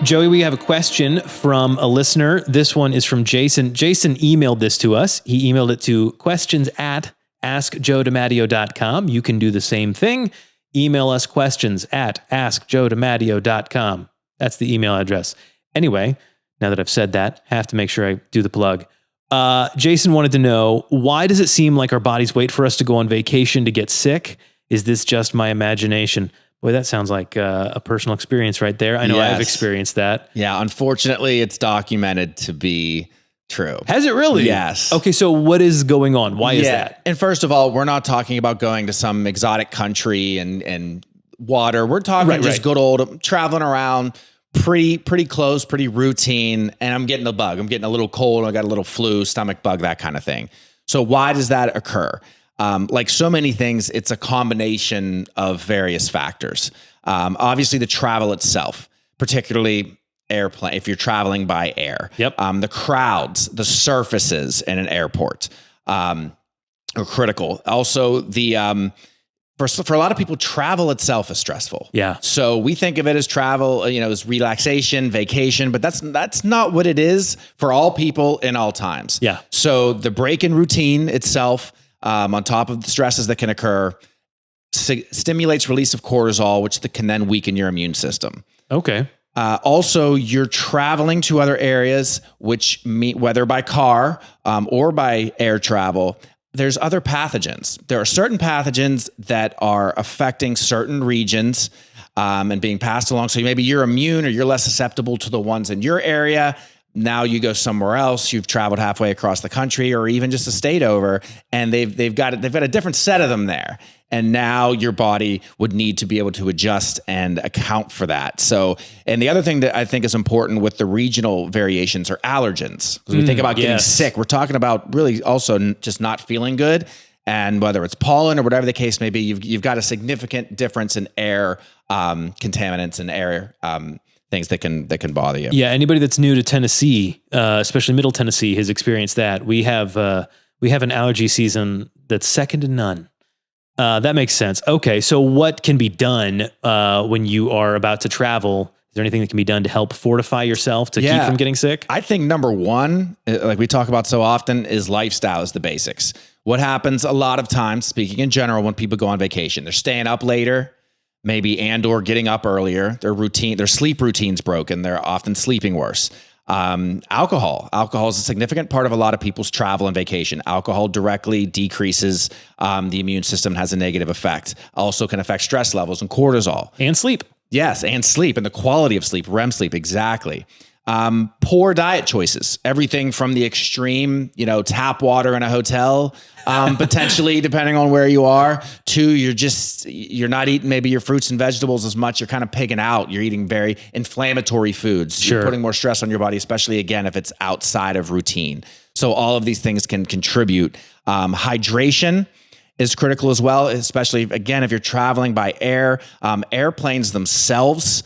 Joey, we have a question from a listener. This one is from Jason. Jason emailed this to us. He emailed it to questions@askjoedimatteo.com. You can do the same thing. Email us questions@askjoedimatteo.com. That's the email address. Anyway, now that I've said that, I have to make sure I do the plug. Jason wanted to know, why does it seem like our bodies wait for us to go on vacation to get sick? Is this just my imagination? Boy, that sounds like a personal experience right there. I know I've experienced that. Yeah, unfortunately, it's documented to be true. Has it really? Yes. Okay, so what is going on? Why is that? And first of all, we're not talking about going to some exotic country and water. We're talking just good old traveling around, pretty close, pretty routine. And I'm getting the bug. I'm getting a little cold. I got a little flu, stomach bug, that kind of thing. So why does that occur? Like so many things, it's a combination of various factors. Obviously, the travel itself, particularly airplane, if you're traveling by air. Yep. The crowds, the surfaces in an airport are critical. Also, for a lot of people, travel itself is stressful. Yeah. So we think of it as travel, as relaxation, vacation, but that's not what it is for all people in all times. Yeah. So the break in routine itself, on top of the stresses that can occur, stimulates release of cortisol, which can then weaken your immune system. Okay. Also, you're traveling to other areas, which whether by car or by air travel, there's other pathogens. There are certain pathogens that are affecting certain regions and being passed along. So maybe you're immune or you're less susceptible to the ones in your area. Now you go somewhere else, you've traveled halfway across the country or even just a state over, and they've got a different set of them there. And now your body would need to be able to adjust and account for that. So, and the other thing that I think is important with the regional variations are allergens. Because we think about getting sick, we're talking about really also just not feeling good. And whether it's pollen or whatever the case may be, you've got a significant difference in air contaminants and air things that can bother you. Yeah, anybody that's new to Tennessee, especially Middle Tennessee, has experienced that. We have an allergy season that's second to none. That makes sense. Okay, so what can be done when you are about to travel? Is there anything that can be done to help fortify yourself to keep from getting sick? I think number one, like we talk about so often, is lifestyle is the basics. What happens a lot of times, speaking in general, when people go on vacation, they're staying up later, maybe or getting up earlier. Their sleep routine's broken. They're often sleeping worse. Alcohol is a significant part of a lot of people's travel and vacation. Alcohol directly decreases the immune system, has a negative effect. Also can affect stress levels and cortisol. And sleep. Yes, and sleep and the quality of sleep, REM sleep, exactly. Poor diet choices, everything from the extreme, tap water in a hotel, potentially depending on where you are, to you're not eating maybe your fruits and vegetables as much. You're kind of pigging out. You're eating very inflammatory foods. Sure. You're putting more stress on your body, especially again, if it's outside of routine. So all of these things can contribute. Hydration is critical as well, especially again, if you're traveling by air. Airplanes themselves,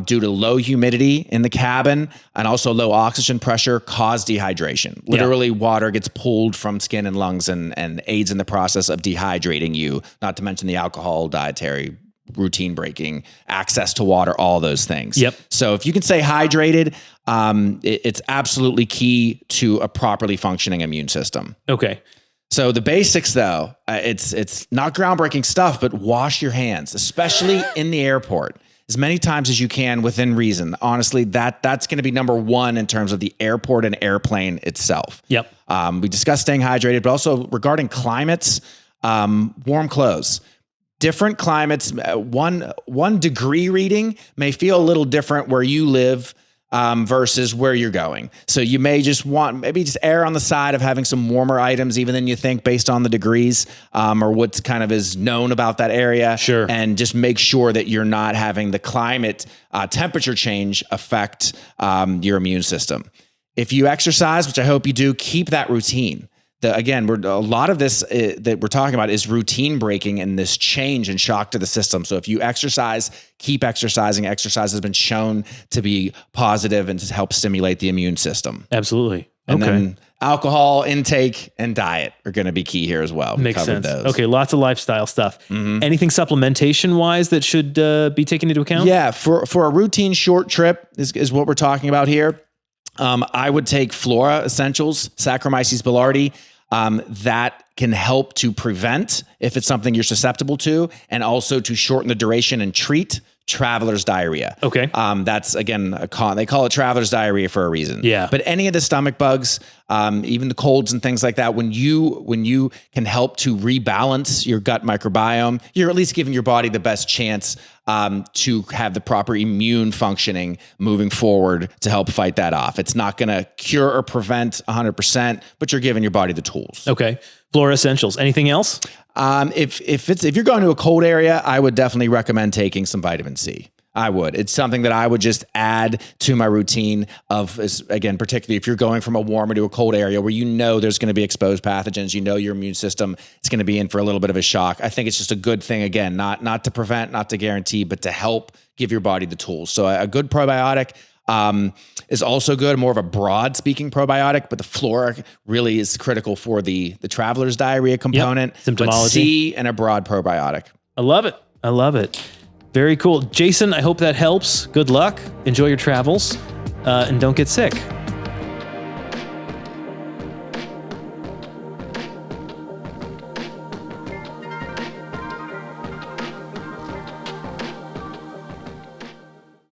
due to low humidity in the cabin and also low oxygen pressure, cause dehydration. Literally, water gets pulled from skin and lungs and aids in the process of dehydrating you, not to mention the alcohol, dietary, routine breaking, access to water, all those things. Yep. So if you can stay hydrated, it's absolutely key to a properly functioning immune system. Okay. So the basics, though, it's not groundbreaking stuff, but wash your hands, especially in the airport, as many times as you can within reason. Honestly, that's going to be number one in terms of the airport and airplane itself. Yep. We discussed staying hydrated, but also regarding climates, warm clothes. Different climates, one degree reading may feel a little different where you live versus where you're going. So you may just err on the side of having some warmer items even than you think based on the degrees or what's kind of is known about that area. Sure. And just make sure that you're not having the climate temperature change affect your immune system. If you exercise, which I hope you do, keep that routine. Again, a lot of this that we're talking about is routine breaking and this change and shock to the system. So if you exercise, keep exercising. Exercise has been shown to be positive and to help stimulate the immune system. Absolutely. And then alcohol intake and diet are going to be key here as well. Makes sense. Okay, lots of lifestyle stuff. Anything supplementation wise that should be taken into account? Yeah, for a routine short trip is what we're talking about here. I would take Flora Essentials, Saccharomyces boulardii. That can help to prevent if it's something you're susceptible to, and also to shorten the duration and treat traveler's diarrhea. Okay. That's again, they call it traveler's diarrhea for a reason. Yeah. But any of the stomach bugs, even the colds and things like that, when you can help to rebalance your gut microbiome, you're at least giving your body the best chance to have the proper immune functioning moving forward to help fight that off. It's not going to cure or prevent 100%, but you're giving your body the tools. Okay. Flora Essentials. Anything else? If you're going to a cold area, I would definitely recommend taking some vitamin C. I would. It's something that I would just add to my routine again, particularly if you're going from a warmer to a cold area where you know there's going to be exposed pathogens, you know your immune system is going to be in for a little bit of a shock. I think it's just a good thing, again, not to prevent, not to guarantee, but to help give your body the tools. So a good probiotic is also good, more of a broad speaking probiotic, but the Flora really is critical for the traveler's diarrhea component. Symptomology. But C and a broad probiotic. I love it. I love it. Very cool. Jason, I hope that helps. Good luck. Enjoy your travels. And don't get sick.